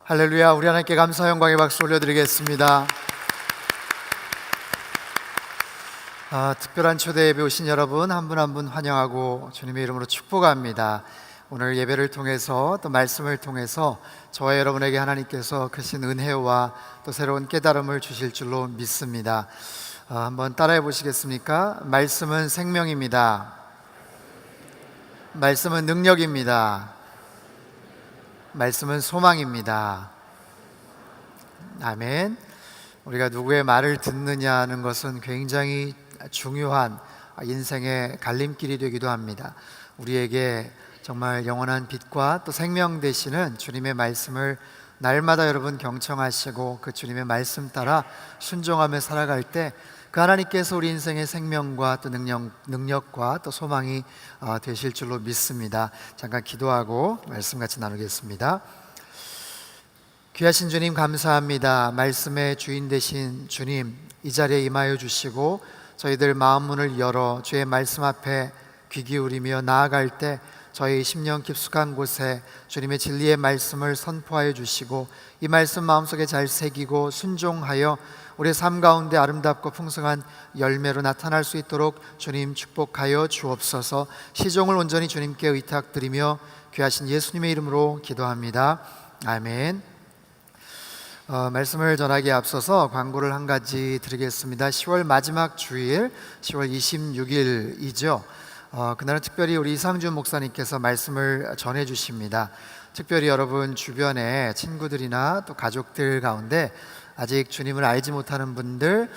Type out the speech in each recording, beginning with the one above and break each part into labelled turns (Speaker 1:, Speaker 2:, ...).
Speaker 1: 할렐루야. 우리 하나님께 감사 영광의 박수 올려드리겠습니다. 특별한 초대 예배 오신 여러분 한 분 한 분 환영하고 주님의 이름으로 축복합니다. 오늘 예배를 통해서 또 말씀을 통해서 저와 여러분에게 하나님께서 크신 은혜와 또 새로운 깨달음을 주실 줄로 믿습니다. 한번 따라해 보시겠습니까? 말씀은 생명입니다. 말씀은 능력입니다. 말씀은 소망입니다. 아멘. 우리가 누구의 말을 듣느냐는 것은 굉장히 중요한 인생의 갈림길이 되기도 합니다. 우리에게 정말 영원한 빛과 또 생명 되시는 주님의 말씀을 날마다 여러분 경청하시고 그 주님의 말씀 따라 순종하며 살아갈 때 그 하나님께서 우리 인생의 생명과 또 능력과 또 소망이 되실 줄로 믿습니다. 잠깐 기도하고 말씀 같이 나누겠습니다. 귀하신 주님 감사합니다. 말씀의 주인 되신 주님, 이 자리에 임하여 주시고 저희들 마음 문을 열어 주의 말씀 앞에 귀 기울이며 나아갈 때 저희 심령 깊숙한 곳에 주님의 진리의 말씀을 선포하여 주시고 이 말씀 마음속에 잘 새기고 순종하여 우리의 삶 가운데 아름답고 풍성한 열매로 나타날 수 있도록 주님 축복하여 주옵소서. 시종을 온전히 주님께 의탁드리며 귀하신 예수님의 이름으로 기도합니다. 아멘. 말씀을 전하기에 앞서서 광고를 한 가지 드리겠습니다. 10월 마지막 주일 10월 26일이죠. 그날은 특별히 우리 이상준 목사님께서 말씀을 전해 주십니다. 특별히 여러분 주변에 친구들이나 또 가족들 가운데 아직 주님을 알지 못하는 분들,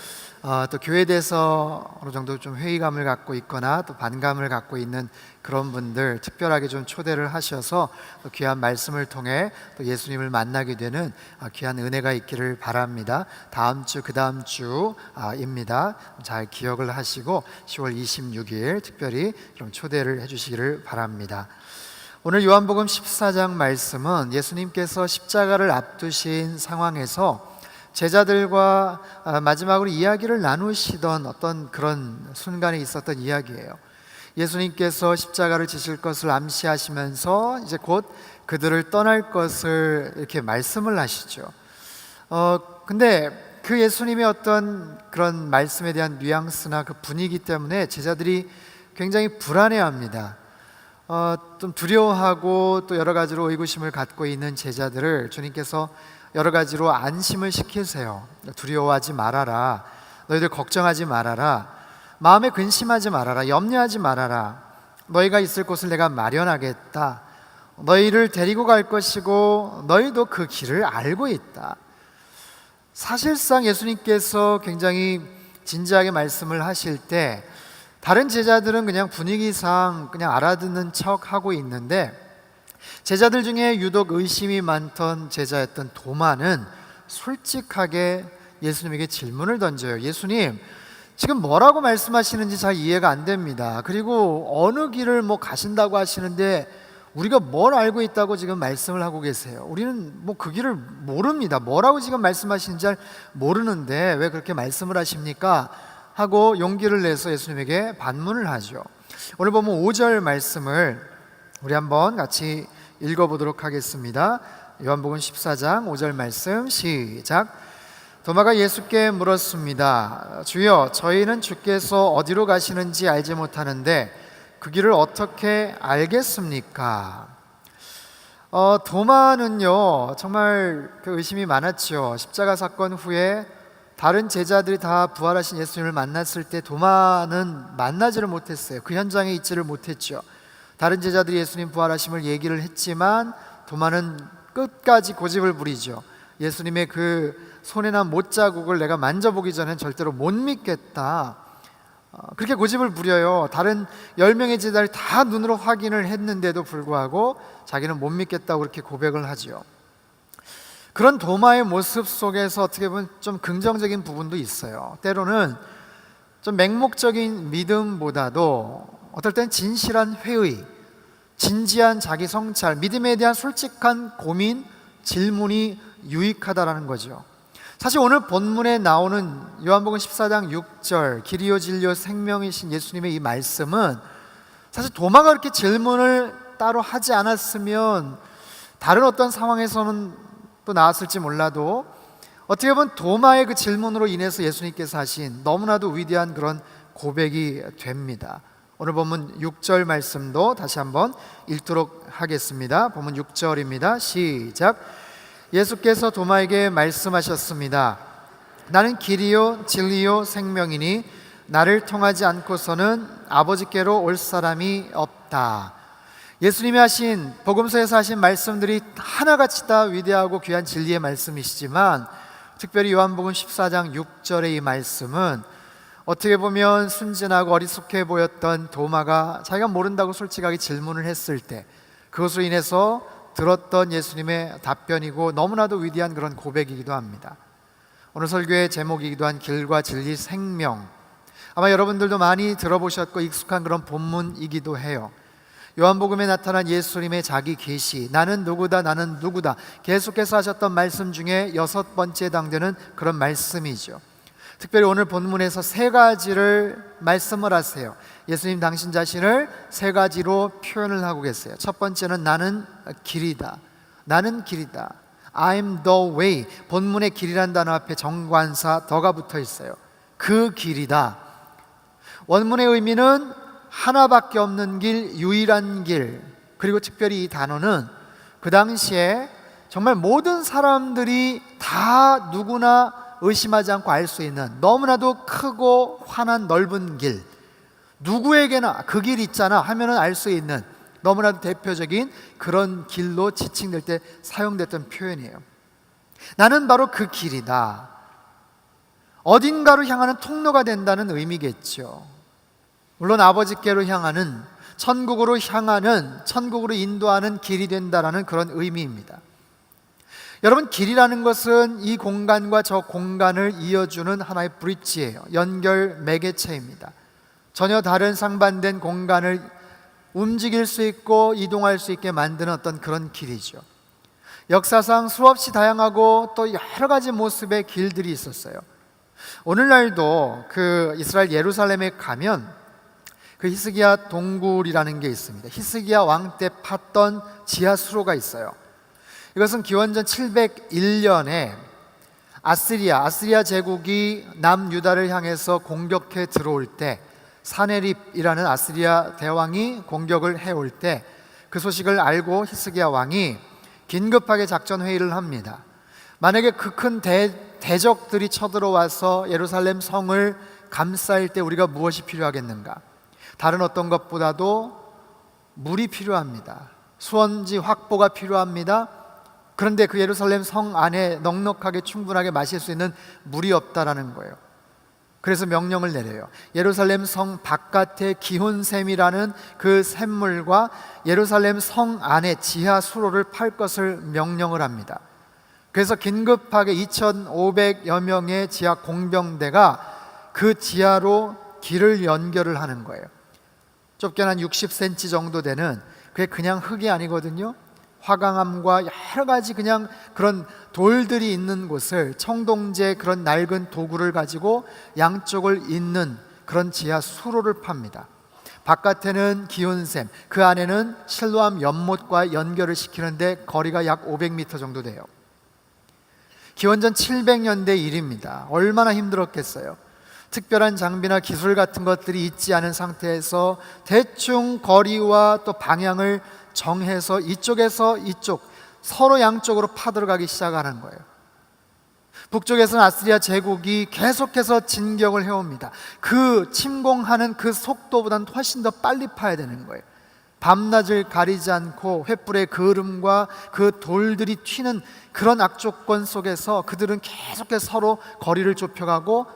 Speaker 1: 또 교회에 대해서 어느 정도 좀 회의감을 갖고 있거나 또 반감을 갖고 있는 그런 분들 특별하게 좀 초대를 하셔서 또 귀한 말씀을 통해 또 예수님을 만나게 되는 귀한 은혜가 있기를 바랍니다. 다음 주, 그 다음 주입니다. 잘 기억을 하시고 10월 26일 특별히 좀 초대를 해주시기를 바랍니다. 오늘 요한복음 14장 말씀은 예수님께서 십자가를 앞두신 상황에서 제자들과 마지막으로 이야기를 나누시던 어떤 그런 순간에 있었던 이야기예요. 예수님께서 십자가를 지실 것을 암시하시면서 이제 곧 그들을 떠날 것을 이렇게 말씀을 하시죠. 근데 그 예수님의 어떤 그런 말씀에 대한 뉘앙스나 그 분위기 때문에 제자들이 굉장히 불안해합니다. 좀 두려워하고 또 여러 가지로 의구심을 갖고 있는 제자들을 주님께서 여러 가지로 안심을 시키세요. 두려워하지 말아라. 너희들 걱정하지 말아라. 마음에 근심하지 말아라. 염려하지 말아라. 너희가 있을 곳을 내가 마련하겠다. 너희를 데리고 갈 것이고 너희도 그 길을 알고 있다. 사실상 예수님께서 굉장히 진지하게 말씀을 하실 때 다른 제자들은 그냥 분위기상 그냥 알아듣는 척 하고 있는데 제자들 중에 유독 의심이 많던 제자였던 도마는 솔직하게 예수님에게 질문을 던져요. 예수님, 지금 뭐라고 말씀하시는지 잘 이해가 안 됩니다. 그리고 어느 길을 가신다고 하시는데 우리가 뭘 알고 있다고 지금 말씀을 하고 계세요. 우리는 그 길을 모릅니다. 뭐라고 지금 말씀하시는지 잘 모르는데 왜 그렇게 말씀을 하십니까? 하고 용기를 내서 예수님에게 반문을 하죠. 오늘 보면 5절 말씀을 우리 한번 같이 읽어보도록 하겠습니다. 요한복음 14장 5절 말씀 시작. 도마가 예수께 물었습니다. 주여, 저희는 주께서 어디로 가시는지 알지 못하는데 그 길을 어떻게 알겠습니까? 도마는요 정말 그 의심이 많았죠. 십자가 사건 후에 다른 제자들이 다 부활하신 예수님을 만났을 때 도마는 만나지를 못했어요. 그 현장에 있지를 못했죠. 다른 제자들이 예수님 부활하심을 얘기를 했지만 도마는 끝까지 고집을 부리죠. 예수님의 그 손에 난 못자국을 내가 만져보기 전엔 절대로 못 믿겠다. 그렇게 고집을 부려요. 다른 10명의 제자들이 다 눈으로 확인을 했는데도 불구하고 자기는 못 믿겠다고 그렇게 고백을 하죠. 그런 도마의 모습 속에서 어떻게 보면 좀 긍정적인 부분도 있어요. 때로는 좀 맹목적인 믿음보다도 어떨 땐 진실한 회의, 진지한 자기 성찰, 믿음에 대한 솔직한 고민, 질문이 유익하다라는 거죠. 사실 오늘 본문에 나오는 요한복음 14장 6절 길이요 진리요 생명이신 예수님의 이 말씀은 사실 도마가 그렇게 질문을 따로 하지 않았으면 다른 어떤 상황에서는 또 나왔을지 몰라도 어떻게 보면 도마의 그 질문으로 인해서 예수님께서 하신 너무나도 위대한 그런 고백이 됩니다. 오늘 본문 6절 말씀도 다시 한번 읽도록 하겠습니다. 본문 6절입니다. 시작. 예수께서 도마에게 말씀하셨습니다. 나는 길이요 진리요 생명이니 나를 통하지 않고서는 아버지께로 올 사람이 없다. 예수님이 하신 복음서에서 하신 말씀들이 하나같이 다 위대하고 귀한 진리의 말씀이시지만 특별히 요한복음 14장 6절의 이 말씀은 어떻게 보면 순진하고 어리숙해 보였던 도마가 자기가 모른다고 솔직하게 질문을 했을 때 그것으로 인해서 들었던 예수님의 답변이고 너무나도 위대한 그런 고백이기도 합니다. 오늘 설교의 제목이기도 한 길과 진리 생명, 아마 여러분들도 많이 들어보셨고 익숙한 그런 본문이기도 해요. 요한복음에 나타난 예수님의 자기 계시, 나는 누구다 나는 누구다 계속해서 하셨던 말씀 중에 6번째에 해당되는 그런 말씀이죠. 특별히 오늘 본문에서 3가지를 말씀을 하세요. 예수님 당신 자신을 3가지로 표현을 하고 계세요. 첫 번째는 나는 길이다. 나는 길이다. I'm the way. 본문의 길이란 단어 앞에 정관사 더가 붙어 있어요. 그 길이다. 원문의 의미는 하나밖에 없는 길, 유일한 길. 그리고 특별히 이 단어는 그 당시에 정말 모든 사람들이 다 누구나 의심하지 않고 알 수 있는 너무나도 크고 환한 넓은 길, 누구에게나 그 길 있잖아 하면은 알 수 있는 너무나도 대표적인 그런 길로 지칭될 때 사용됐던 표현이에요. 나는 바로 그 길이다. 어딘가로 향하는 통로가 된다는 의미겠죠. 물론 아버지께로 향하는, 천국으로 향하는, 천국으로 인도하는 길이 된다는 그런 의미입니다. 여러분, 길이라는 것은 이 공간과 저 공간을 이어주는 하나의 브릿지예요. 연결 매개체입니다. 전혀 다른 상반된 공간을 움직일 수 있고 이동할 수 있게 만드는 어떤 그런 길이죠. 역사상 수없이 다양하고 또 여러 가지 모습의 길들이 있었어요. 오늘날도 그 이스라엘 예루살렘에 가면 그 히스기야 동굴이라는 게 있습니다. 히스기야 왕 때 팠던 지하 수로가 있어요. 이것은 기원전 701년에 아스리아 제국이 남유다를 향해서 공격해 들어올 때 사네립이라는 아스리아 대왕이 공격을 해올 때 그 소식을 알고 히스기야 왕이 긴급하게 작전 회의를 합니다. 만약에 그 큰 대적들이 쳐들어와서 예루살렘 성을 감쌀 때 우리가 무엇이 필요하겠는가? 다른 어떤 것보다도 물이 필요합니다. 수원지 확보가 필요합니다. 그런데 그 예루살렘 성 안에 넉넉하게 충분하게 마실 수 있는 물이 없다라는 거예요. 그래서 명령을 내려요. 예루살렘 성 바깥에 기혼샘이라는 그 샘물과 예루살렘 성 안에 지하 수로를 팔 것을 명령을 합니다. 그래서 긴급하게 2,500여 명의 지하 공병대가 그 지하로 길을 연결을 하는 거예요. 좁게는 한 60cm 정도 되는, 그게 그냥 흙이 아니거든요. 화강암과 여러 가지 그냥 그런 돌들이 있는 곳을 청동제 그런 낡은 도구를 가지고 양쪽을 잇는 그런 지하 수로를 팝니다. 바깥에는 기온샘, 그 안에는 실로암 연못과 연결을 시키는데 거리가 약 500m 정도 돼요. 기원전 700년대 일입니다. 얼마나 힘들었겠어요. 특별한 장비나 기술 같은 것들이 있지 않은 상태에서 대충 거리와 또 방향을 정해서 이쪽에서 이쪽 서로 양쪽으로 파들어가기 시작하는 거예요. 북쪽에서는 아스리아 제국이 계속해서 진격을 해옵니다. 그 침공하는 그 속도보다는 훨씬 더 빨리 파야 되는 거예요. 밤낮을 가리지 않고 횃불의 그을음과 그 돌들이 튀는 그런 악조건 속에서 그들은 계속해서 서로 거리를 좁혀가고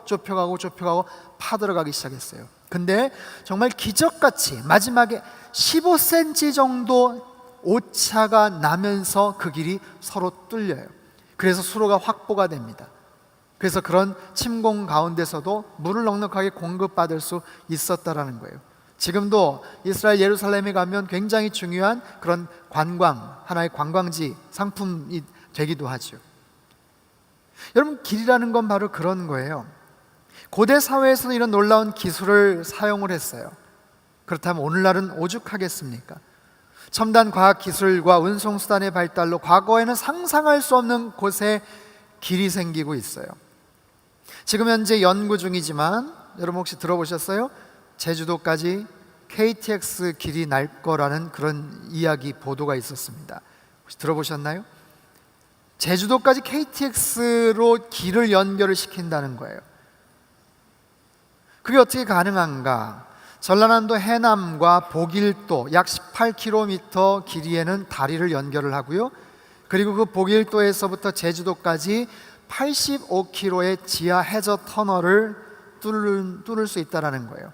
Speaker 1: 파들어가기 시작했어요. 근데 정말 기적같이 마지막에 15cm 정도 오차가 나면서 그 길이 서로 뚫려요. 그래서 수로가 확보가 됩니다. 그래서 그런 침공 가운데서도 물을 넉넉하게 공급받을 수 있었다라는 거예요. 지금도 이스라엘 예루살렘에 가면 굉장히 중요한 그런 관광, 하나의 관광지 상품이 되기도 하죠. 여러분, 길이라는 건 바로 그런 거예요. 고대 사회에서는 이런 놀라운 기술을 사용을 했어요. 그렇다면 오늘날은 오죽하겠습니까? 첨단 과학 기술과 운송 수단의 발달로 과거에는 상상할 수 없는 곳에 길이 생기고 있어요. 지금 현재 연구 중이지만 여러분 혹시 들어보셨어요? 제주도까지 KTX 길이 날 거라는 그런 이야기 보도가 있었습니다. 혹시 들어보셨나요? 제주도까지 KTX로 길을 연결을 시킨다는 거예요. 그게 어떻게 가능한가? 전라남도 해남과 보길도 약 18km 길이에는 다리를 연결을 하고요. 그리고 그 보길도에서부터 제주도까지 85km의 지하 해저 터널을 뚫을 수 있다는 거예요.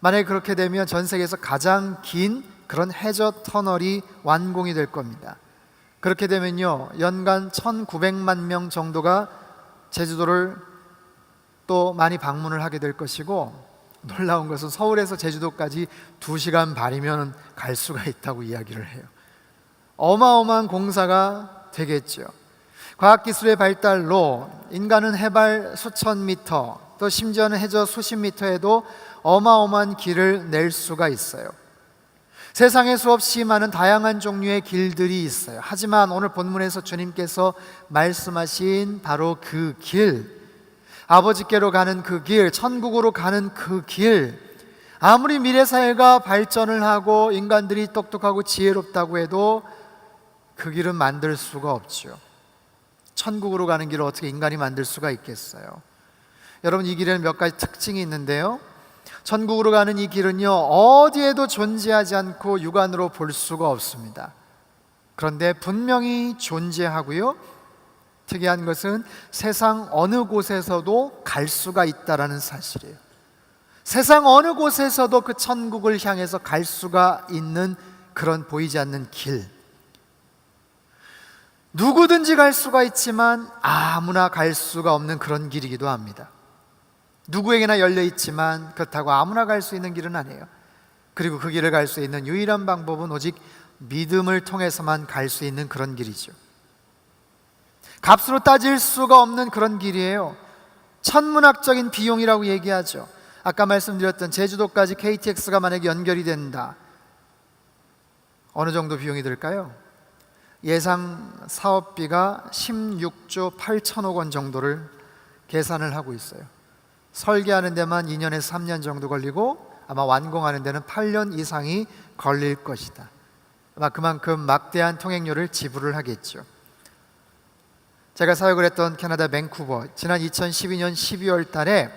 Speaker 1: 만약에 그렇게 되면 전 세계에서 가장 긴 그런 해저 터널이 완공이 될 겁니다. 그렇게 되면요, 연간 1900만 명 정도가 제주도를 또 많이 방문을 하게 될 것이고, 놀라운 것은 서울에서 제주도까지 2시간 반이면 갈 수가 있다고 이야기를 해요. 어마어마한 공사가 되겠죠. 과학기술의 발달로 인간은 해발 수천 미터, 또 심지어는 해저 수십 미터에도 어마어마한 길을 낼 수가 있어요. 세상에 수없이 많은 다양한 종류의 길들이 있어요. 하지만 오늘 본문에서 주님께서 말씀하신 바로 그 길, 아버지께로 가는 그 길, 천국으로 가는 그 길, 아무리 미래사회가 발전을 하고 인간들이 똑똑하고 지혜롭다고 해도 그 길은 만들 수가 없죠. 천국으로 가는 길을 어떻게 인간이 만들 수가 있겠어요? 여러분, 이 길에는 몇 가지 특징이 있는데요, 천국으로 가는 이 길은요, 어디에도 존재하지 않고 육안으로 볼 수가 없습니다. 그런데 분명히 존재하고요, 특이한 것은 세상 어느 곳에서도 갈 수가 있다는 사실이에요. 세상 어느 곳에서도 그 천국을 향해서 갈 수가 있는 그런 보이지 않는 길, 누구든지 갈 수가 있지만 아무나 갈 수가 없는 그런 길이기도 합니다. 누구에게나 열려 있지만 그렇다고 아무나 갈 수 있는 길은 아니에요. 그리고 그 길을 갈 수 있는 유일한 방법은 오직 믿음을 통해서만 갈 수 있는 그런 길이죠. 값으로 따질 수가 없는 그런 길이에요. 천문학적인 비용이라고 얘기하죠. 아까 말씀드렸던 제주도까지 KTX가 만약에 연결이 된다, 어느 정도 비용이 들까요? 예상 사업비가 16조 8천억 원 정도를 계산을 하고 있어요. 설계하는 데만 2년에서 3년 정도 걸리고 아마 완공하는 데는 8년 이상이 걸릴 것이다. 아마 그만큼 막대한 통행료를 지불을 하겠죠. 제가 사역을 했던 캐나다 밴쿠버, 지난 2012년 12월 달에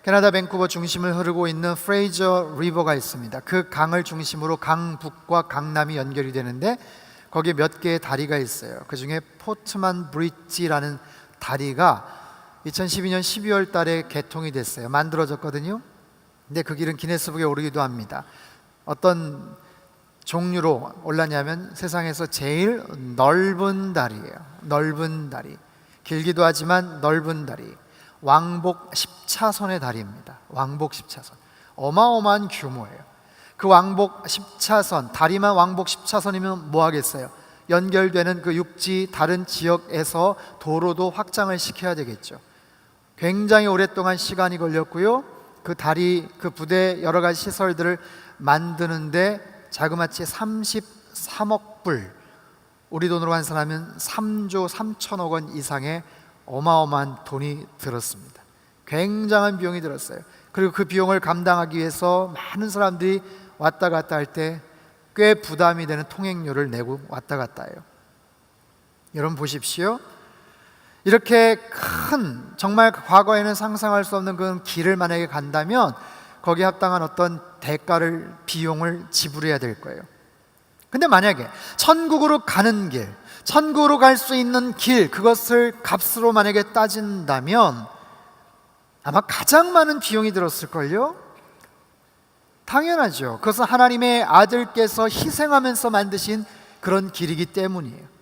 Speaker 1: 캐나다 밴쿠버 중심을 흐르고 있는 프레이저 리버가 있습니다. 그 강을 중심으로 강북과 강남이 연결이 되는데 거기에 몇 개의 다리가 있어요. 그 중에 포트만 브릿지라는 다리가 2012년 12월 달에 개통이 됐어요. 만들어졌거든요. 근데 그 길은 기네스북에 오르기도 합니다. 어떤 종류로 올랐냐면 세상에서 제일 넓은 다리예요. 넓은 다리, 길기도 하지만 넓은 다리, 왕복 10차선의 다리입니다. 왕복 10차선, 어마어마한 규모예요. 그 왕복 10차선, 다리만 왕복 10차선이면 뭐 하겠어요? 연결되는 그 육지 다른 지역에서 도로도 확장을 시켜야 되겠죠. 굉장히 오랫동안 시간이 걸렸고요, 그 다리, 그 부대 여러 가지 시설들을 만드는데 자그마치 33억 불, 우리 돈으로 환산하면 3조 3천억 원 이상의 어마어마한 돈이 들었습니다. 굉장한 비용이 들었어요. 그리고 그 비용을 감당하기 위해서 많은 사람들이 왔다 갔다 할 때 꽤 부담이 되는 통행료를 내고 왔다 갔다 해요. 여러분 보십시오. 이렇게 큰, 정말 과거에는 상상할 수 없는 그 길을 만약에 간다면 거기에 합당한 어떤 대가를, 비용을 지불해야 될 거예요. 근데 만약에 천국으로 가는 길, 천국으로 갈 수 있는 길, 그것을 값으로 만약에 따진다면 아마 가장 많은 비용이 들었을걸요? 당연하죠. 그것은 하나님의 아들께서 희생하면서 만드신 그런 길이기 때문이에요.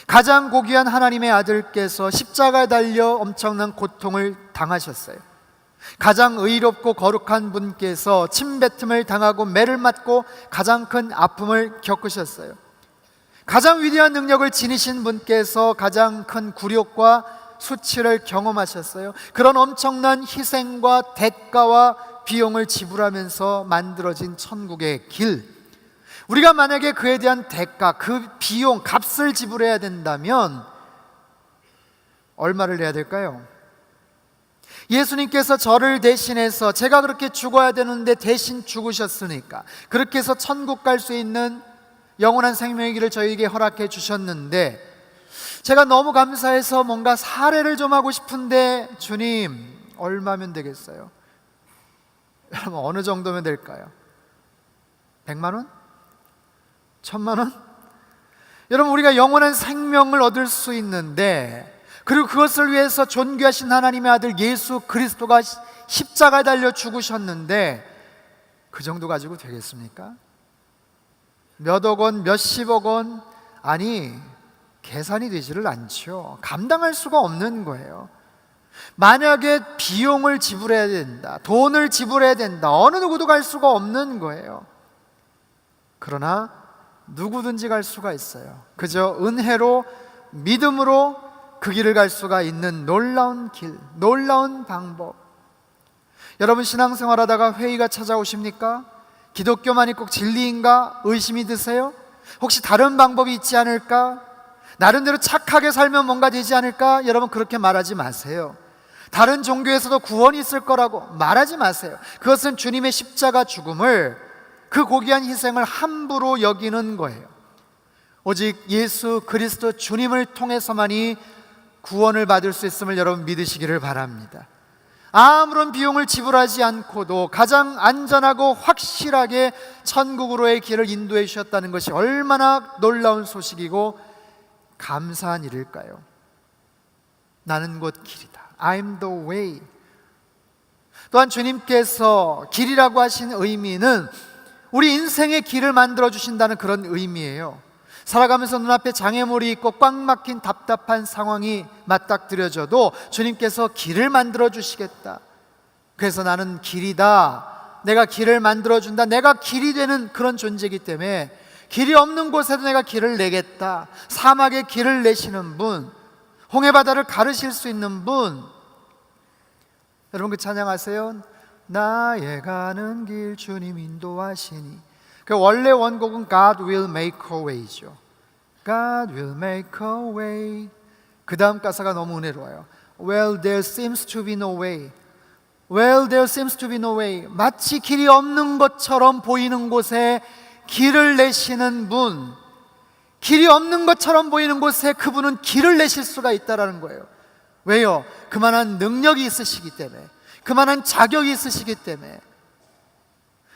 Speaker 1: 가장 고귀한 하나님의 아들께서 십자가에 달려 엄청난 고통을 당하셨어요. 가장 의롭고 거룩한 분께서 침뱉음을 당하고 매를 맞고 가장 큰 아픔을 겪으셨어요. 가장 위대한 능력을 지니신 분께서 가장 큰 굴욕과 수치를 경험하셨어요. 그런 엄청난 희생과 대가와 비용을 지불하면서 만들어진 천국의 길, 우리가 만약에 그에 대한 대가, 그 비용, 값을 지불해야 된다면 얼마를 내야 될까요? 예수님께서 저를 대신해서 제가 그렇게 죽어야 되는데 대신 죽으셨으니까, 그렇게 해서 천국 갈 수 있는 영원한 생명의 길을 저에게 허락해 주셨는데, 제가 너무 감사해서 뭔가 사례를 좀 하고 싶은데, 주님 얼마면 되겠어요? 여러분, 어느 정도면 될까요? 100만 원? 1000만 원? 여러분, 우리가 영원한 생명을 얻을 수 있는데, 그리고 그것을 위해서 존귀하신 하나님의 아들 예수 그리스도가 십자가에 달려 죽으셨는데, 그 정도 가지고 되겠습니까? 몇억 원, 몇십억 원? 아니, 계산이 되지를 않죠. 감당할 수가 없는 거예요. 만약에 비용을 지불해야 된다, 돈을 지불해야 된다, 어느 누구도 갈 수가 없는 거예요. 그러나 누구든지 갈 수가 있어요. 그저 은혜로, 믿음으로 그 길을 갈 수가 있는 놀라운 길, 놀라운 방법. 여러분, 신앙생활하다가 회의가 찾아오십니까? 기독교만이 꼭 진리인가 의심이 드세요? 혹시 다른 방법이 있지 않을까? 나름대로 착하게 살면 뭔가 되지 않을까? 여러분, 그렇게 말하지 마세요. 다른 종교에서도 구원이 있을 거라고 말하지 마세요. 그것은 주님의 십자가 죽음을, 그 고귀한 희생을 함부로 여기는 거예요. 오직 예수 그리스도 주님을 통해서만이 구원을 받을 수 있음을 여러분 믿으시기를 바랍니다. 아무런 비용을 지불하지 않고도 가장 안전하고 확실하게 천국으로의 길을 인도해 주셨다는 것이 얼마나 놀라운 소식이고 감사한 일일까요? 나는 곧 길이다. I'm the way. 또한 주님께서 길이라고 하신 의미는 우리 인생의 길을 만들어 주신다는 그런 의미예요. 살아가면서 눈앞에 장애물이 있고 꽉 막힌 답답한 상황이 맞닥뜨려져도 주님께서 길을 만들어 주시겠다. 그래서 나는 길이다, 내가 길을 만들어 준다, 내가 길이 되는 그런 존재이기 때문에 길이 없는 곳에도 내가 길을 내겠다. 사막에 길을 내시는 분, 홍해바다를 가르실 수 있는 분. 여러분, 그 찬양하세요. 나의 가는 길 주님 인도하시니. 그 원래 원곡은 God will make a way죠. God will make a way. 그 다음 가사가 너무 은혜로워요. Well, there seems to be no way. Well, there seems to be no way. 마치 길이 없는 것처럼 보이는 곳에 길을 내시는 분, 길이 없는 것처럼 보이는 곳에 그분은 길을 내실 수가 있다는 거예요. 왜요? 그만한 능력이 있으시기 때문에, 그만한 자격이 있으시기 때문에.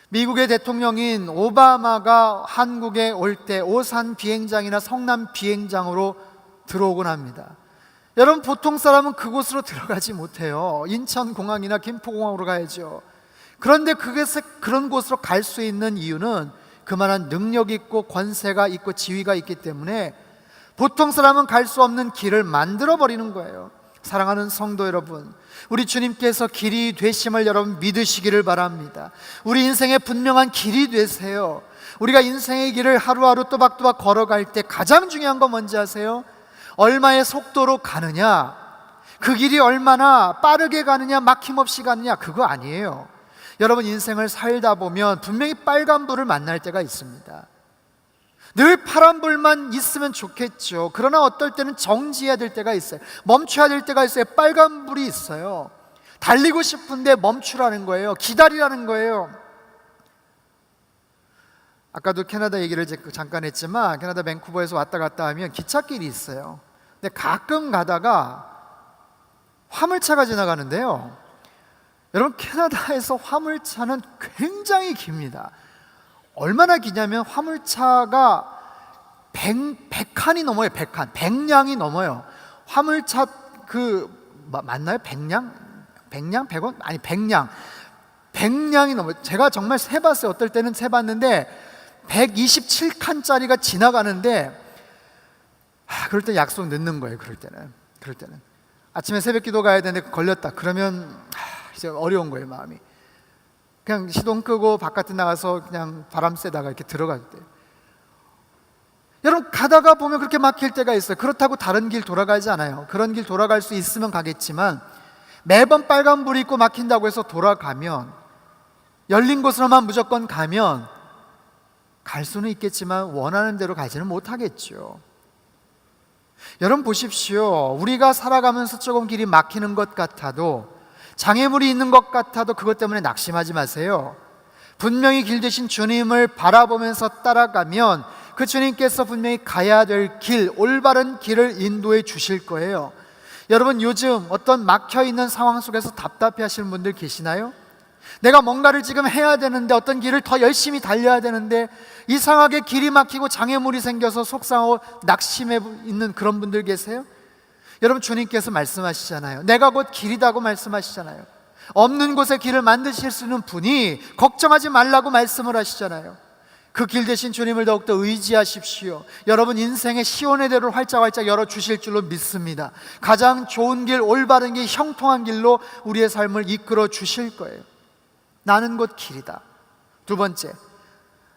Speaker 1: 미국의 대통령인 오바마가 한국에 올 때 오산 비행장이나 성남 비행장으로 들어오곤 합니다. 여러분, 보통 사람은 그곳으로 들어가지 못해요. 인천공항이나 김포공항으로 가야죠. 그런데 그런 곳으로 갈 수 있는 이유는 그만한 능력이 있고 권세가 있고 지위가 있기 때문에 보통 사람은 갈 수 없는 길을 만들어 버리는 거예요. 사랑하는 성도 여러분, 우리 주님께서 길이 되심을 여러분 믿으시기를 바랍니다. 우리 인생의 분명한 길이 되세요. 우리가 인생의 길을 하루하루 또박또박 걸어갈 때 가장 중요한 건 뭔지 아세요? 얼마의 속도로 가느냐, 그 길이 얼마나 빠르게 가느냐, 막힘없이 가느냐, 그거 아니에요. 여러분, 인생을 살다 보면 분명히 빨간불을 만날 때가 있습니다. 늘 파란불만 있으면 좋겠죠. 그러나 어떨 때는 정지해야 될 때가 있어요. 멈춰야 될 때가 있어요. 빨간불이 있어요. 달리고 싶은데 멈추라는 거예요. 기다리라는 거예요. 아까도 캐나다 얘기를 잠깐 했지만, 캐나다 밴쿠버에서 왔다 갔다 하면 기찻길이 있어요. 근데 가끔 가다가 화물차가 지나가는데요, 여러분, 캐나다에서 화물차는 굉장히 깁니다. 얼마나 기냐면 화물차가 100칸이 넘어요. 100칸, 100량이 넘어요. 화물차 맞나요? 100량? 100원? 아니, 100량이 넘어요. 제가 정말 세봤어요. 어떨 때는 세봤는데 127칸짜리가 지나가는데, 그럴 때 약속 늦는 거예요. 그럴 때는 아침에 새벽기도 가야 되는데 걸렸다 그러면 이제 어려운 거예요, 마음이. 그냥 시동 끄고 바깥에 나가서 그냥 바람 쐬다가 이렇게 들어갈 때, 여러분, 가다가 보면 그렇게 막힐 때가 있어요. 그렇다고 다른 길 돌아가지 않아요. 그런 길 돌아갈 수 있으면 가겠지만, 매번 빨간불이 있고 막힌다고 해서 돌아가면, 열린 곳으로만 무조건 가면 갈 수는 있겠지만 원하는 대로 가지는 못하겠죠. 여러분 보십시오. 우리가 살아가면서 조금 길이 막히는 것 같아도, 장애물이 있는 것 같아도 그것 때문에 낙심하지 마세요. 분명히 길 되신 주님을 바라보면서 따라가면 그 주님께서 분명히 가야 될 길, 올바른 길을 인도해 주실 거예요. 여러분, 요즘 어떤 막혀있는 상황 속에서 답답해 하시는 분들 계시나요? 내가 뭔가를 지금 해야 되는데, 어떤 길을 더 열심히 달려야 되는데 이상하게 길이 막히고 장애물이 생겨서 속상하고 낙심해 있는 그런 분들 계세요? 여러분, 주님께서 말씀하시잖아요. 내가 곧 길이다고 말씀하시잖아요. 없는 곳에 길을 만드실 수 있는 분이 걱정하지 말라고 말씀을 하시잖아요. 그 길 대신 주님을 더욱더 의지하십시오. 여러분, 인생의 시온의 대로를 활짝활짝 열어주실 줄로 믿습니다. 가장 좋은 길, 올바른 길, 형통한 길로 우리의 삶을 이끌어 주실 거예요. 나는 곧 길이다. 두 번째,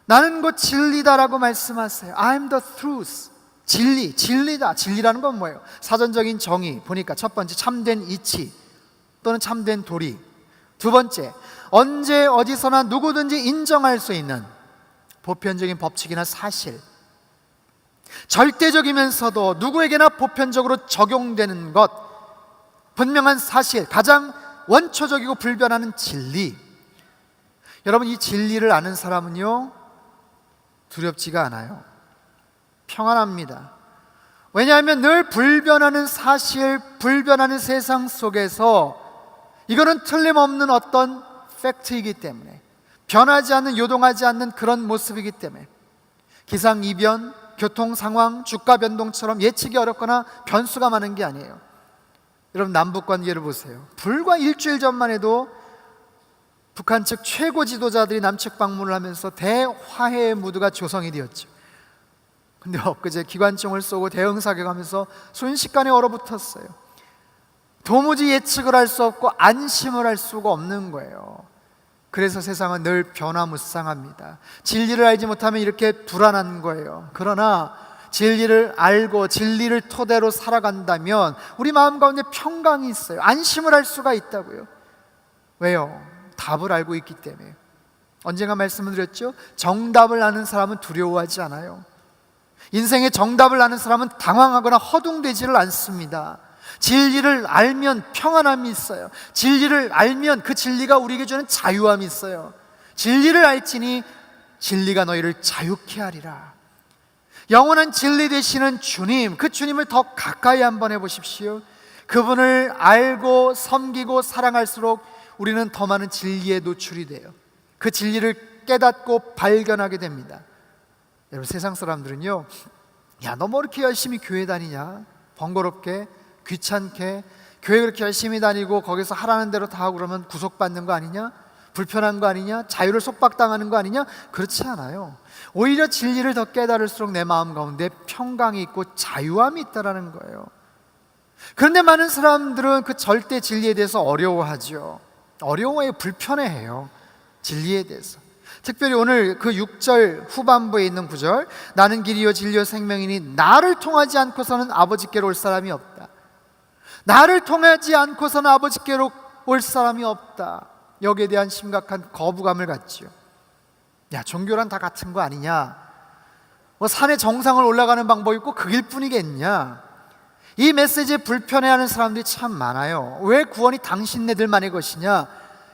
Speaker 1: 나는 곧 진리다라고 말씀하세요. I'm the truth. 진리, 진리다. 진리라는 건 뭐예요? 사전적인 정의 보니까 첫 번째, 참된 이치 또는 참된 도리. 두 번째, 언제 어디서나 누구든지 인정할 수 있는 보편적인 법칙이나 사실, 절대적이면서도 누구에게나 보편적으로 적용되는 것, 분명한 사실, 가장 원초적이고 불변하는 진리. 여러분, 이 진리를 아는 사람은요, 두렵지가 않아요. 평안합니다. 왜냐하면 늘 불변하는 사실, 불변하는 세상 속에서 이거는 틀림없는 어떤 팩트이기 때문에, 변하지 않는, 요동하지 않는 그런 모습이기 때문에, 기상이변, 교통상황, 주가 변동처럼 예측이 어렵거나 변수가 많은 게 아니에요. 여러분, 남북 관계를 보세요. 불과 일주일 전만 해도 북한 측 최고 지도자들이 남측 방문을 하면서 대화해의 무드가 조성이 되었죠. 근데 엊그제 기관총을 쏘고 대응사격하면서 순식간에 얼어붙었어요. 도무지 예측을 할 수 없고 안심을 할 수가 없는 거예요. 그래서 세상은 늘 변화무쌍합니다. 진리를 알지 못하면 이렇게 불안한 거예요. 그러나 진리를 알고 진리를 토대로 살아간다면 우리 마음 가운데 평강이 있어요. 안심을 할 수가 있다고요. 왜요? 답을 알고 있기 때문에. 언젠가 말씀을 드렸죠? 정답을 아는 사람은 두려워하지 않아요. 인생의 정답을 아는 사람은 당황하거나 허둥대지를 않습니다. 진리를 알면 평안함이 있어요. 진리를 알면 그 진리가 우리에게 주는 자유함이 있어요. 진리를 알지니 진리가 너희를 자유케 하리라. 영원한 진리 되시는 주님, 그 주님을 더 가까이 한번 해보십시오. 그분을 알고 섬기고 사랑할수록 우리는 더 많은 진리에 노출이 돼요. 그 진리를 깨닫고 발견하게 됩니다. 여러분, 세상 사람들은요, 야, 너 뭐 이렇게 열심히 교회 다니냐? 번거롭게, 귀찮게, 교회 그렇게 열심히 다니고 거기서 하라는 대로 다 하고 그러면 구속받는 거 아니냐? 불편한 거 아니냐? 자유를 속박당하는 거 아니냐? 그렇지 않아요. 오히려 진리를 더 깨달을수록 내 마음 가운데 평강이 있고 자유함이 있다라는 거예요. 그런데 많은 사람들은 그 절대 진리에 대해서 어려워하죠. 어려워해, 불편해해요. 진리에 대해서. 특별히 오늘 그 6절 후반부에 있는 구절, 나는 길이요 진리요 생명이니 나를 통하지 않고서는 아버지께로 올 사람이 없다. 나를 통하지 않고서는 아버지께로 올 사람이 없다. 여기에 대한 심각한 거부감을 갖지요. 야, 종교란 다 같은 거 아니냐? 뭐 산의 정상을 올라가는 방법이 있고 그 길뿐이겠냐? 이 메시지에 불편해하는 사람들이 참 많아요. 왜 구원이 당신네들만의 것이냐?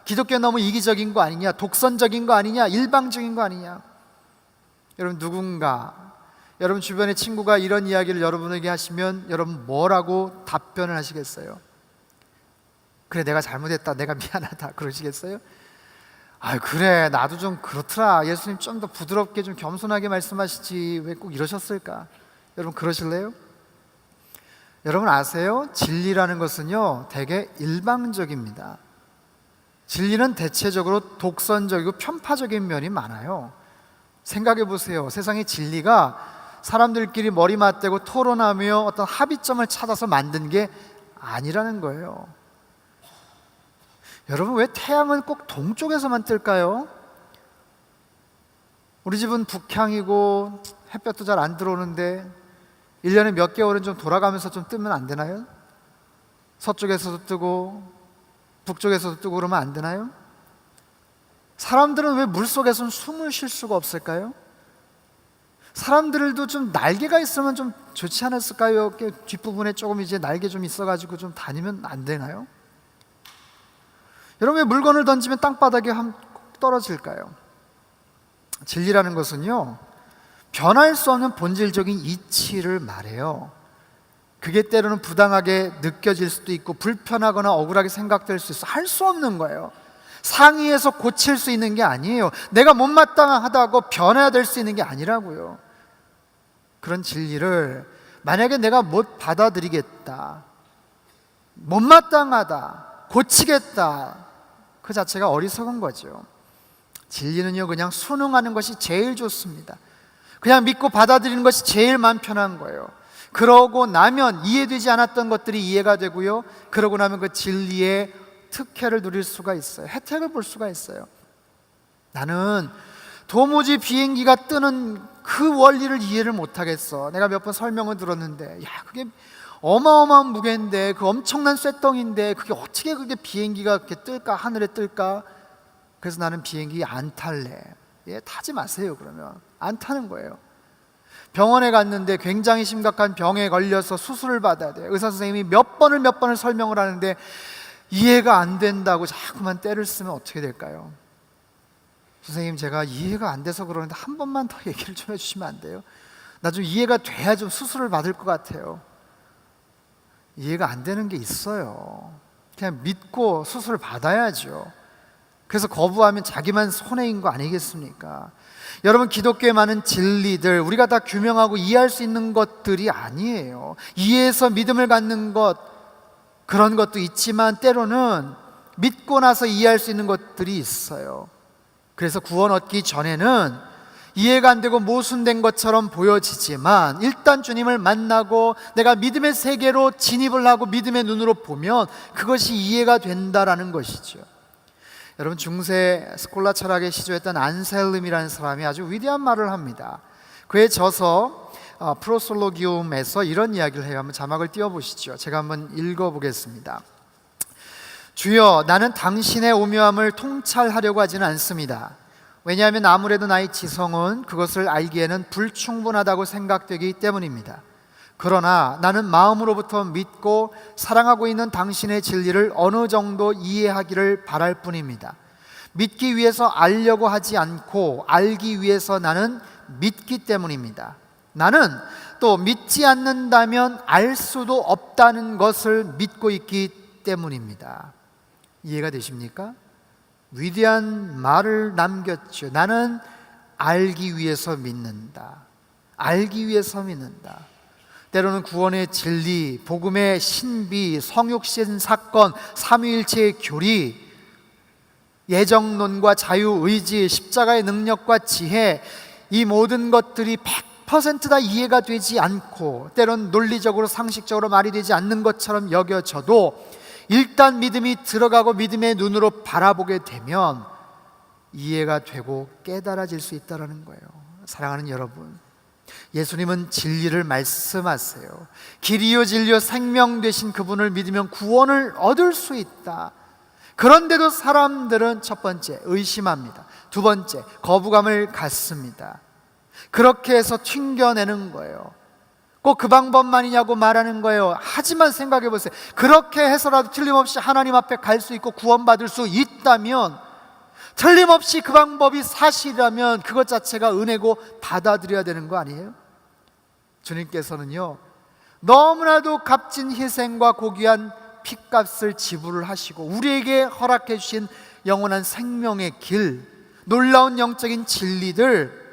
Speaker 1: 기독교 너무 이기적인 거 아니냐? 독선적인 거 아니냐? 일방적인 거 아니냐? 여러분, 누군가 여러분 주변의 친구가 이런 이야기를 여러분에게 하시면 여러분 뭐라고 답변을 하시겠어요? 그래, 내가 잘못했다, 내가 미안하다 그러시겠어요? 아, 그래, 나도 좀 그렇더라, 예수님 좀 더 부드럽게 좀 겸손하게 말씀하시지 왜 꼭 이러셨을까? 여러분 그러실래요? 여러분 아세요? 진리라는 것은요 되게 일방적입니다. 진리는 대체적으로 독선적이고 편파적인 면이 많아요. 생각해 보세요. 세상의 진리가 사람들끼리 머리 맞대고 토론하며 어떤 합의점을 찾아서 만든 게 아니라는 거예요. 여러분, 왜 태양은 꼭 동쪽에서만 뜰까요? 우리 집은 북향이고 햇볕도 잘 안 들어오는데 1년에 몇 개월은 좀 돌아가면서 좀 뜨면 안 되나요? 서쪽에서도 뜨고 북쪽에서도 뜨고 그러면 안 되나요? 사람들은 왜 물속에서는 숨을 쉴 수가 없을까요? 사람들도 좀 날개가 있으면 좀 좋지 않았을까요? 뒷부분에 조금 이제 날개 좀 있어가지고 좀 다니면 안 되나요? 여러분, 왜 물건을 던지면 땅바닥에 꼭 떨어질까요? 진리라는 것은요, 변할 수 없는 본질적인 이치를 말해요. 그게 때로는 부당하게 느껴질 수도 있고 불편하거나 억울하게 생각될 수 있어. 할 수 없는 거예요. 상의해서 고칠 수 있는 게 아니에요. 내가 못마땅하다고 변해야 될 수 있는 게 아니라고요. 그런 진리를 만약에 내가 못 받아들이겠다, 못마땅하다, 고치겠다, 그 자체가 어리석은 거죠. 진리는요, 그냥 순응하는 것이 제일 좋습니다. 그냥 믿고 받아들이는 것이 제일 마음 편한 거예요. 그러고 나면 이해되지 않았던 것들이 이해가 되고요, 그러고 나면 그 진리의 특혜를 누릴 수가 있어요. 혜택을 볼 수가 있어요. 나는 도무지 비행기가 뜨는 그 원리를 이해를 못하겠어. 내가 몇 번 설명을 들었는데, 야, 그게 어마어마한 무게인데, 그 엄청난 쇳덩인데 그게 어떻게 그게 비행기가 그렇게 뜰까, 하늘에 뜰까? 그래서 나는 비행기 안 탈래. 예, 타지 마세요. 그러면 안 타는 거예요. 병원에 갔는데 굉장히 심각한 병에 걸려서 수술을 받아야 돼요. 의사 선생님이 몇 번을 설명을 하는데 이해가 안 된다고 자꾸만 때를 쓰면 어떻게 될까요? 선생님, 제가 이해가 안 돼서 그러는데 한 번만 더 얘기를 좀 해주시면 안 돼요? 나 좀 이해가 돼야 좀 수술을 받을 것 같아요. 이해가 안 되는 게 있어요. 그냥 믿고 수술을 받아야죠. 그래서 거부하면 자기만 손해인 거 아니겠습니까? 여러분, 기독교에 많은 진리들, 우리가 다 규명하고 이해할 수 있는 것들이 아니에요. 이해해서 믿음을 갖는 것, 그런 것도 있지만 때로는 믿고 나서 이해할 수 있는 것들이 있어요. 그래서 구원 얻기 전에는 이해가 안 되고 모순된 것처럼 보여지지만 일단 주님을 만나고 내가 믿음의 세계로 진입을 하고 믿음의 눈으로 보면 그것이 이해가 된다라는 것이죠. 여러분, 중세 스콜라 철학에 시조했던 안셀름이라는 사람이 아주 위대한 말을 합니다. 그의 저서 프로솔로기움에서 이런 이야기를 해요. 한번 자막을 띄워보시죠. 제가 한번 읽어보겠습니다. 주여, 나는 당신의 오묘함을 통찰하려고 하지는 않습니다. 왜냐하면 아무래도 나의 지성은 그것을 알기에는 불충분하다고 생각되기 때문입니다. 그러나 나는 마음으로부터 믿고 사랑하고 있는 당신의 진리를 어느 정도 이해하기를 바랄 뿐입니다. 믿기 위해서 알려고 하지 않고 알기 위해서 나는 믿기 때문입니다. 나는 또 믿지 않는다면 알 수도 없다는 것을 믿고 있기 때문입니다. 이해가 되십니까? 위대한 말을 남겼죠. 나는 알기 위해서 믿는다. 알기 위해서 믿는다. 때로는 구원의 진리, 복음의 신비, 성육신 사건, 삼위일체의 교리, 예정론과 자유의지, 십자가의 능력과 지혜, 이 모든 것들이 100% 다 이해가 되지 않고 때로는 논리적으로 상식적으로 말이 되지 않는 것처럼 여겨져도 일단 믿음이 들어가고 믿음의 눈으로 바라보게 되면 이해가 되고 깨달아질 수 있다는 거예요. 사랑하는 여러분, 예수님은 진리를 말씀하세요. 길이요 진리요 생명 되신 그분을 믿으면 구원을 얻을 수 있다. 그런데도 사람들은 첫 번째 의심합니다. 두 번째 거부감을 갖습니다. 그렇게 해서 튕겨내는 거예요. 꼭 그 방법만이냐고 말하는 거예요. 하지만 생각해 보세요. 그렇게 해서라도 틀림없이 하나님 앞에 갈 수 있고 구원받을 수 있다면, 틀림없이 그 방법이 사실이라면 그것 자체가 은혜고 받아들여야 되는 거 아니에요? 주님께서는요, 너무나도 값진 희생과 고귀한 핏값을 지불을 하시고 우리에게 허락해 주신 영원한 생명의 길, 놀라운 영적인 진리들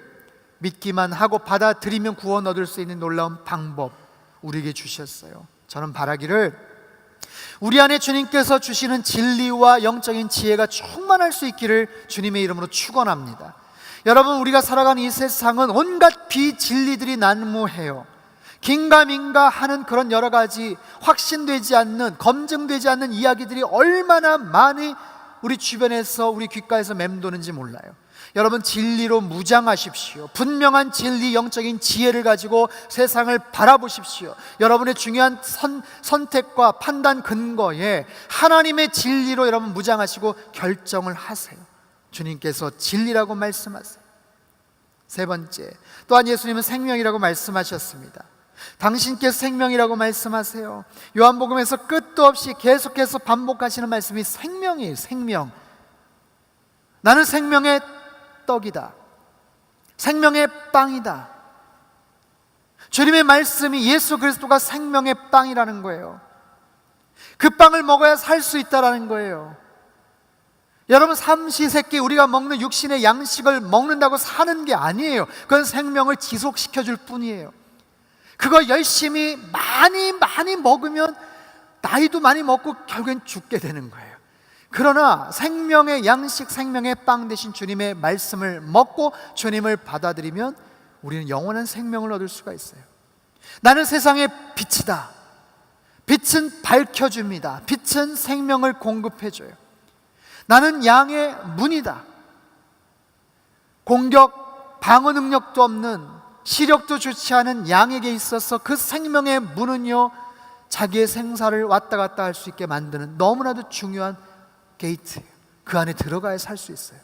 Speaker 1: 믿기만 하고 받아들이면 구원 얻을 수 있는 놀라운 방법 우리에게 주셨어요. 저는 바라기를 우리 안에 주님께서 주시는 진리와 영적인 지혜가 충만할 수 있기를 주님의 이름으로 축원합니다. 여러분, 우리가 살아가는 이 세상은 온갖 비진리들이 난무해요. 긴가민가 하는 그런 여러 가지 확신되지 않는, 검증되지 않는 이야기들이 얼마나 많이 우리 주변에서, 우리 귓가에서 맴도는지 몰라요. 여러분, 진리로 무장하십시오. 분명한 진리, 영적인 지혜를 가지고 세상을 바라보십시오. 여러분의 중요한 선택과 판단 근거에 하나님의 진리로 여러분 무장하시고 결정을 하세요. 주님께서 진리라고 말씀하세요. 세 번째, 또한 예수님은 생명이라고 말씀하셨습니다. 당신께서 생명이라고 말씀하세요. 요한복음에서 끝도 없이 계속해서 반복하시는 말씀이 생명이에요. 생명. 나는 생명의 떡이다. 생명의 빵이다. 주님의 말씀이 예수 그리스도가 생명의 빵이라는 거예요. 그 빵을 먹어야 살 수 있다라는 거예요. 여러분, 삼시세끼 우리가 먹는 육신의 양식을 먹는다고 사는 게 아니에요. 그건 생명을 지속시켜 줄 뿐이에요. 그거 열심히 많이 먹으면 나이도 많이 먹고 결국엔 죽게 되는 거예요. 그러나 생명의 양식, 생명의 빵 대신 주님의 말씀을 먹고 주님을 받아들이면 우리는 영원한 생명을 얻을 수가 있어요. 나는 세상의 빛이다. 빛은 밝혀줍니다. 빛은 생명을 공급해줘요. 나는 양의 문이다. 공격, 방어 능력도 없는, 시력도 좋지 않은 양에게 있어서 그 생명의 문은요, 자기의 생사를 왔다 갔다 할 수 있게 만드는 너무나도 중요한 게이트예요. 그 안에 들어가야 살 수 있어요.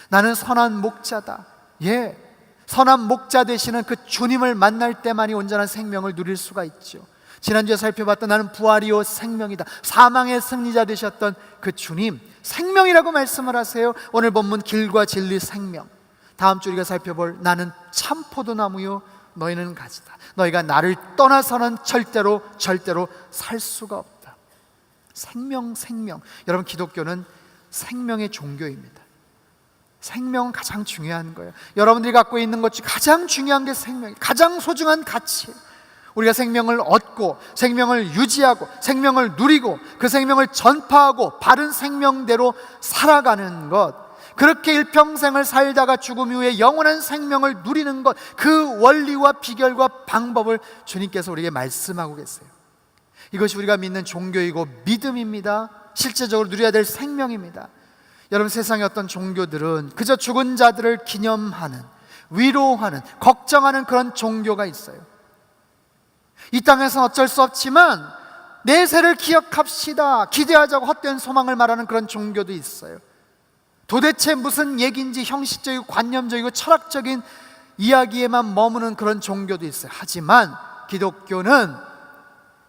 Speaker 1: 나는 선한 목자다. 예, 선한 목자 되시는 그 주님을 만날 때만이 온전한 생명을 누릴 수가 있죠. 지난주에 살펴봤던 나는 부활이요 생명이다. 사망의 승리자 되셨던 그 주님, 생명이라고 말씀을 하세요. 오늘 본문 길과 진리 생명. 다음 주 우리가 살펴볼 나는 참 포도나무요 너희는 가지다. 너희가 나를 떠나서는 절대로 살 수가 없다. 생명. 여러분, 기독교는 생명의 종교입니다. 생명은 가장 중요한 거예요. 여러분들이 갖고 있는 것 중 가장 중요한 게 생명이에요. 가장 소중한 가치예요. 우리가 생명을 얻고 생명을 유지하고 생명을 누리고 그 생명을 전파하고 바른 생명대로 살아가는 것, 그렇게 일평생을 살다가 죽음 이후에 영원한 생명을 누리는 것, 그 원리와 비결과 방법을 주님께서 우리에게 말씀하고 계세요. 이것이 우리가 믿는 종교이고 믿음입니다. 실제적으로 누려야 될 생명입니다. 여러분, 세상의 어떤 종교들은 그저 죽은 자들을 기념하는, 위로하는, 걱정하는 그런 종교가 있어요. 이 땅에서는 어쩔 수 없지만 내세를 기억합시다, 기대하자고 헛된 소망을 말하는 그런 종교도 있어요. 도대체 무슨 얘기인지 형식적이고 관념적이고 철학적인 이야기에만 머무는 그런 종교도 있어요. 하지만 기독교는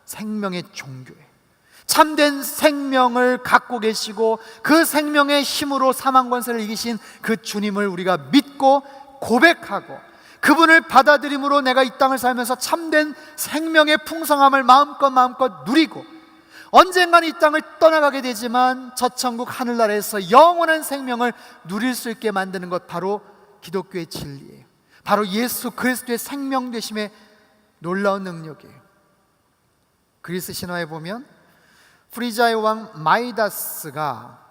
Speaker 1: 생명의 종교예요. 참된 생명을 갖고 계시고 그 생명의 힘으로 사망 권세를 이기신 그 주님을 우리가 믿고 고백하고 그분을 받아들임으로 내가 이 땅을 살면서 참된 생명의 풍성함을 마음껏 누리고 언젠간 이 땅을 떠나가게 되지만 저 천국 하늘나라에서 영원한 생명을 누릴 수 있게 만드는 것, 바로 기독교의 진리예요. 바로 예수 그리스도의 생명 되심의 놀라운 능력이에요. 그리스 신화에 보면 프리자의 왕 마이다스가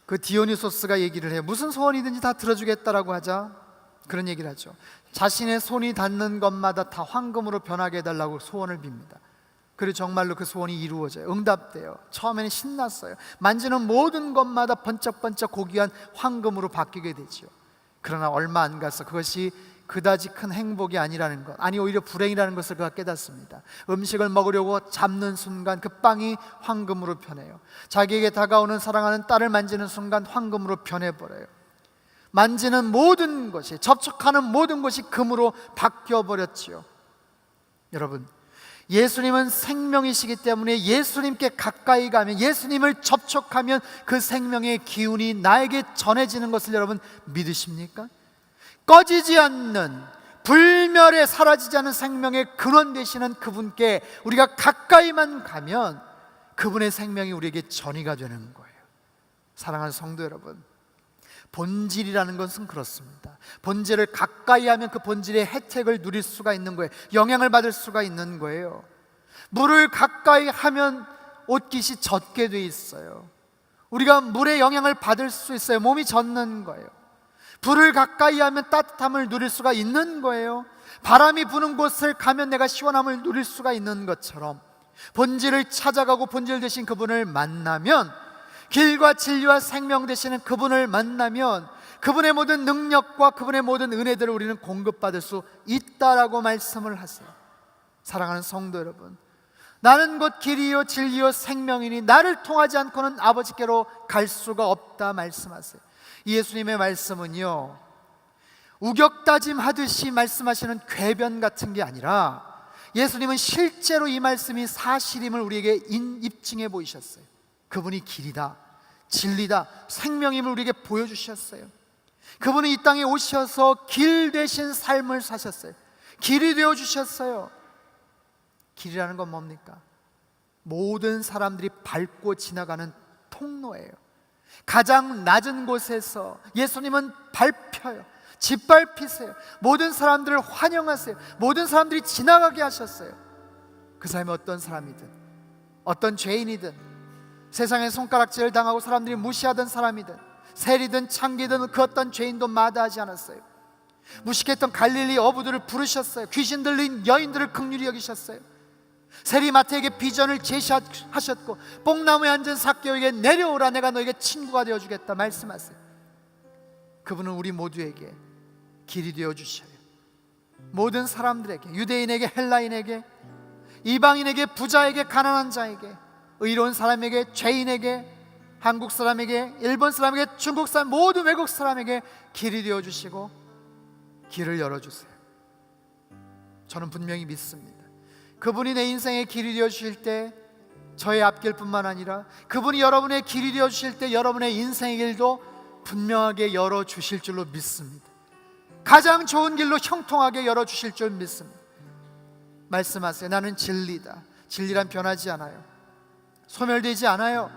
Speaker 1: 그 디오니소스가 얘기를 해요. 무슨 소원이든지 다 들어주겠다라고 하자 그런 얘기를 하죠. 자신의 손이 닿는 것마다 다 황금으로 변하게 해달라고 소원을 빕니다. 그리고 정말로 그 소원이 이루어져요. 응답돼요. 처음에는 신났어요. 만지는 모든 것마다 번쩍번쩍 고귀한 황금으로 바뀌게 되죠. 그러나 얼마 안 가서 그것이 그다지 큰 행복이 아니라는 것, 아니 오히려 불행이라는 것을 그가 깨닫습니다. 음식을 먹으려고 잡는 순간 그 빵이 황금으로 변해요. 자기에게 다가오는 사랑하는 딸을 만지는 순간 황금으로 변해버려요. 만지는 모든 것이, 접촉하는 모든 것이 금으로 바뀌어버렸지요. 여러분, 예수님은 생명이시기 때문에 예수님께 가까이 가면, 예수님을 접촉하면 그 생명의 기운이 나에게 전해지는 것을 여러분 믿으십니까? 꺼지지 않는, 불멸에 사라지지 않는 생명의 근원 되시는 그분께 우리가 가까이만 가면 그분의 생명이 우리에게 전이가 되는 거예요. 사랑하는 성도 여러분, 본질이라는 것은 그렇습니다. 본질을 가까이 하면 그 본질의 혜택을 누릴 수가 있는 거예요. 영향을 받을 수가 있는 거예요. 물을 가까이 하면 옷깃이 젖게 돼 있어요. 우리가 물의 영향을 받을 수 있어요. 몸이 젖는 거예요. 불을 가까이 하면 따뜻함을 누릴 수가 있는 거예요. 바람이 부는 곳을 가면 내가 시원함을 누릴 수가 있는 것처럼 본질을 찾아가고 본질 되신 그분을 만나면, 길과 진리와 생명 되시는 그분을 만나면 그분의 모든 능력과 그분의 모든 은혜들을 우리는 공급받을 수 있다라고 말씀을 하세요. 사랑하는 성도 여러분, 나는 곧 길이요 진리요 생명이니 나를 통하지 않고는 아버지께로 갈 수가 없다 말씀하세요. 예수님의 말씀은요, 우격다짐하듯이 말씀하시는 궤변 같은 게 아니라 예수님은 실제로 이 말씀이 사실임을 우리에게 입증해 보이셨어요. 그분이 길이다, 진리다, 생명임을 우리에게 보여주셨어요. 그분은 이 땅에 오셔서 길 되신 삶을 사셨어요. 길이 되어주셨어요. 길이라는 건 뭡니까? 모든 사람들이 밟고 지나가는 통로예요. 가장 낮은 곳에서 예수님은 밟혀요. 짓밟히세요. 모든 사람들을 환영하세요. 모든 사람들이 지나가게 하셨어요. 그 사람이 어떤 사람이든, 어떤 죄인이든, 세상에 손가락질을 당하고 사람들이 무시하던 사람이든, 세리든 창기든 그 어떤 죄인도 마다하지 않았어요. 무식했던 갈릴리 어부들을 부르셨어요. 귀신 들린 여인들을 긍휼히 여기셨어요. 세리마태에게 비전을 제시하셨고, 뽕나무에 앉은 삭개오에게 내려오라, 내가 너에게 친구가 되어주겠다 말씀하세요. 그분은 우리 모두에게 길이 되어주셔요. 모든 사람들에게, 유대인에게, 헬라인에게, 이방인에게, 부자에게, 가난한 자에게, 의로운 사람에게, 죄인에게, 한국 사람에게, 일본 사람에게, 중국 사람, 모든 외국 사람에게 길이 되어주시고 길을 열어주세요. 저는 분명히 믿습니다. 그분이 내 인생의 길이 되어주실 때 저의 앞길뿐만 아니라 그분이 여러분의 길이 되어주실 때 여러분의 인생의 길도 분명하게 열어주실 줄로 믿습니다. 가장 좋은 길로 형통하게 열어주실 줄 믿습니다. 말씀하세요. 나는 진리다. 진리란 변하지 않아요. 소멸되지 않아요.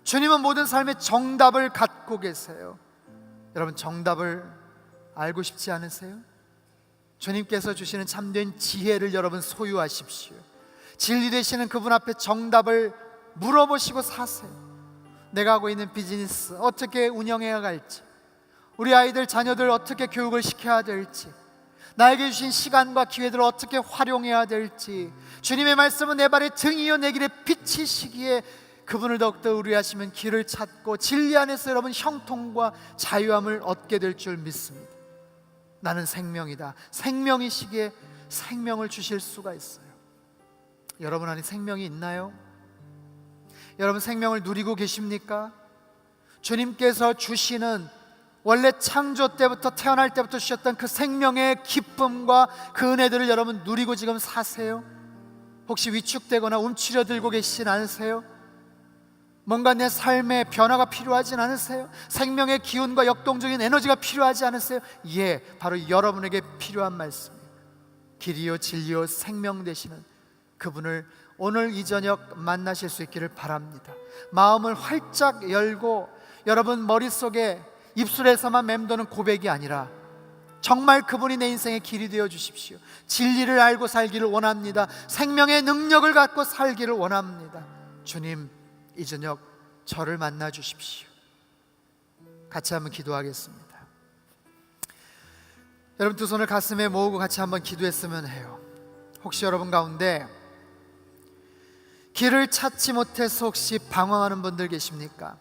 Speaker 1: 주님은 모든 삶의 정답을 갖고 계세요. 여러분, 정답을 알고 싶지 않으세요? 주님께서 주시는 참된 지혜를 여러분 소유하십시오. 진리 되시는 그분 앞에 정답을 물어보시고 사세요. 내가 하고 있는 비즈니스 어떻게 운영해야 할지, 우리 아이들 자녀들 어떻게 교육을 시켜야 될지, 나에게 주신 시간과 기회들을 어떻게 활용해야 될지, 주님의 말씀은 내 발의 등이요 내 길의 빛이시기에 그분을 더욱더 의뢰하시면 길을 찾고 진리 안에서 여러분 형통과 자유함을 얻게 될 줄 믿습니다. 나는 생명이다. 생명이시기에 생명을 주실 수가 있어요. 여러분 안에 생명이 있나요? 여러분 생명을 누리고 계십니까? 주님께서 주시는 원래 창조 때부터, 태어날 때부터 주셨던 그 생명의 기쁨과 그 은혜들을 여러분 누리고 지금 사세요? 혹시 위축되거나 움츠려들고 계시진 않으세요? 뭔가 내 삶에 변화가 필요하진 않으세요? 생명의 기운과 역동적인 에너지가 필요하지 않으세요? 예, 바로 여러분에게 필요한 말씀이에요. 길이요 진리요 생명 되시는 그분을 오늘 이 저녁 만나실 수 있기를 바랍니다. 마음을 활짝 열고 여러분 머릿속에, 입술에서만 맴도는 고백이 아니라 정말 그분이 내 인생의 길이 되어 주십시오. 진리를 알고 살기를 원합니다. 생명의 능력을 갖고 살기를 원합니다. 주님, 이 저녁 저를 만나 주십시오. 같이 한번 기도하겠습니다. 여러분 두 손을 가슴에 모으고 같이 한번 기도했으면 해요. 혹시 여러분 가운데 길을 찾지 못해서 혹시 방황하는 분들 계십니까?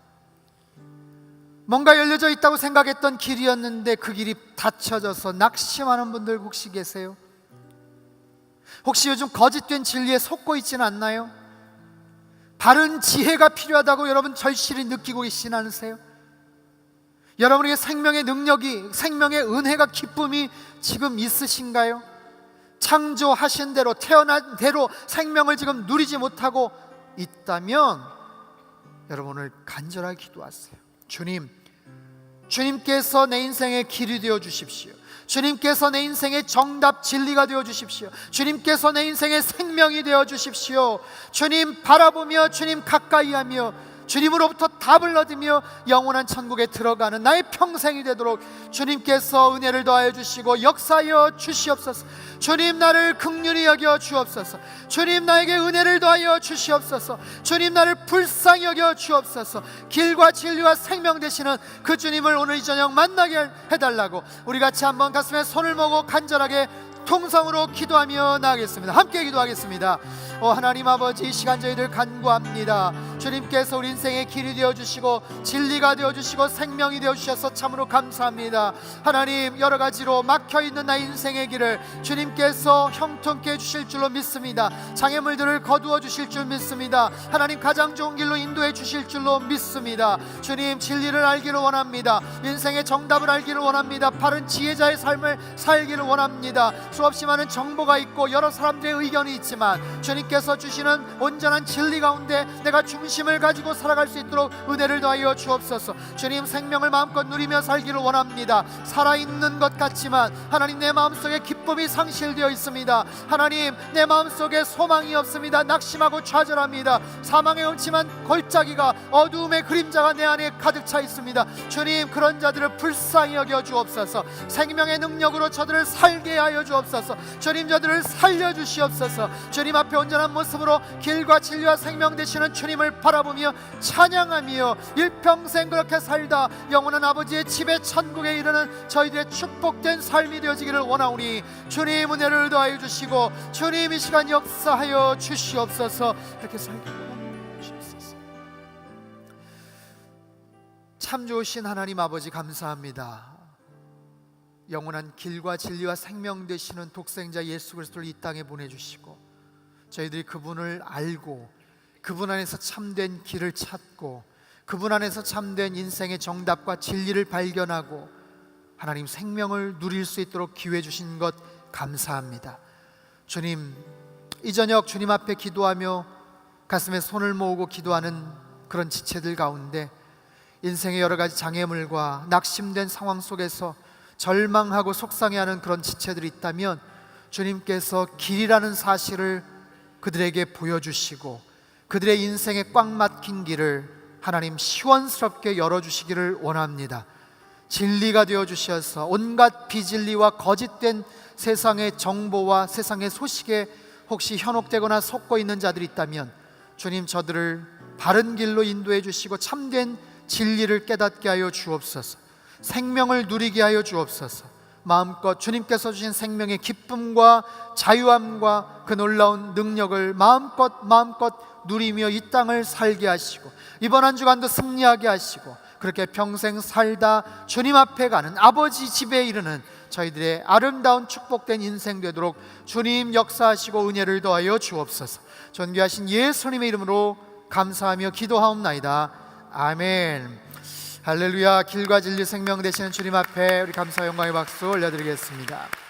Speaker 1: 뭔가 열려져 있다고 생각했던 길이었는데 그 길이 닫혀져서 낙심하는 분들 혹시 계세요? 혹시 요즘 거짓된 진리에 속고 있지는 않나요? 바른 지혜가 필요하다고 여러분 절실히 느끼고 계시지 않으세요? 여러분에게 생명의 능력이, 생명의 은혜가, 기쁨이 지금 있으신가요? 창조하신 대로, 태어난 대로 생명을 지금 누리지 못하고 있다면 여러분 오늘 간절하게 기도하세요. 주님, 주님께서 내 인생의 길이 되어 주십시오. 주님께서 내 인생의 정답 진리가 되어 주십시오. 주님께서 내 인생의 생명이 되어 주십시오. 주님 바라보며 주님 가까이 하며 주님으로부터 답을 얻으며 영원한 천국에 들어가는 나의 평생이 되도록 주님께서 은혜를 더하여 주시고 역사하여 주시옵소서. 주님 나를 긍휼히 여겨 주옵소서. 주님 나에게 은혜를 더하여 주시옵소서. 주님 나를 불쌍히 여겨 주옵소서. 길과 진리와 생명 되시는 그 주님을 오늘 이 저녁 만나게 해달라고 우리 같이 한번 가슴에 손을 모고 간절하게 통성으로 기도하며 나가겠습니다. 함께 기도하겠습니다. 하나님 아버지, 이 시간 저희들 간구합니다. 주님께서 우리 인생의 길이 되어주시고 진리가 되어주시고 생명이 되어주셔서 참으로 감사합니다. 하나님, 여러 가지로 막혀있는 나의 인생의 길을 주님께서 형통케 해주실 줄로 믿습니다. 장애물들을 거두어 주실 줄 믿습니다. 하나님, 가장 좋은 길로 인도해 주실 줄로 믿습니다. 주님, 진리를 알기를 원합니다. 인생의 정답을 알기를 원합니다. 바른 지혜자의 삶을 살기를 원합니다. 수없이 많은 정보가 있고 여러 사람들의 의견이 있지만 주님께서 주시는 온전한 진리 가운데 내가 중심을 가지고 살아갈 수 있도록 은혜를 더하여 주옵소서. 주님, 생명을 마음껏 누리며 살기를 원합니다. 살아있는 것 같지만 하나님, 내 마음속에 기쁨이 상실되어 있습니다. 하나님, 내 마음속에 소망이 없습니다. 낙심하고 좌절합니다. 사망의 음침한 골짜기가, 어두움의 그림자가 내 안에 가득 차 있습니다. 주님, 그런 자들을 불쌍히 여겨 주옵소서. 생명의 능력으로 저들을 살게 하여 주옵소서. 주님, 저들을 살려주시옵소서. 주님 앞에 온전한 모습으로 길과 진리와 생명 되시는 주님을 바라보며 찬양하며 일평생 그렇게 살다 영원한 아버지의 집에 천국에 이르는 저희들의 축복된 삶이 되어지기를 원하오니 주님, 은혜를 더하여 주시고 주님, 이 시간 역사하여 주시옵소서. 이렇게 살게 원하옵니 주옵소서. 참 좋으신 하나님 아버지, 감사합니다. 영원한 길과 진리와 생명 되시는 독생자 예수 그리스도를 이 땅에 보내주시고 저희들이 그분을 알고 그분 안에서 참된 길을 찾고 그분 안에서 참된 인생의 정답과 진리를 발견하고 하나님, 생명을 누릴 수 있도록 기회 주신 것 감사합니다. 주님, 이 저녁 주님 앞에 기도하며 가슴에 손을 모으고 기도하는 그런 지체들 가운데 인생의 여러 가지 장애물과 낙심된 상황 속에서 절망하고 속상해하는 그런 지체들이 있다면 주님께서 길이라는 사실을 그들에게 보여주시고 그들의 인생에 꽉 막힌 길을 하나님 시원스럽게 열어주시기를 원합니다. 진리가 되어주셔서 온갖 비진리와 거짓된 세상의 정보와 세상의 소식에 혹시 현혹되거나 속고 있는 자들이 있다면 주님, 저들을 바른 길로 인도해 주시고 참된 진리를 깨닫게 하여 주옵소서. 생명을 누리게 하여 주옵소서. 마음껏 주님께서 주신 생명의 기쁨과 자유함과 그 놀라운 능력을 마음껏 누리며 이 땅을 살게 하시고 이번 한 주간도 승리하게 하시고 그렇게 평생 살다 주님 앞에 가는 아버지 집에 이르는 저희들의 아름다운 축복된 인생 되도록 주님 역사하시고 은혜를 더하여 주옵소서. 존귀하신 예수님의 이름으로 감사하며 기도하옵나이다. 아멘. 할렐루야. 길과 진리 생명 되시는 주님 앞에 우리 감사 영광의 박수 올려드리겠습니다.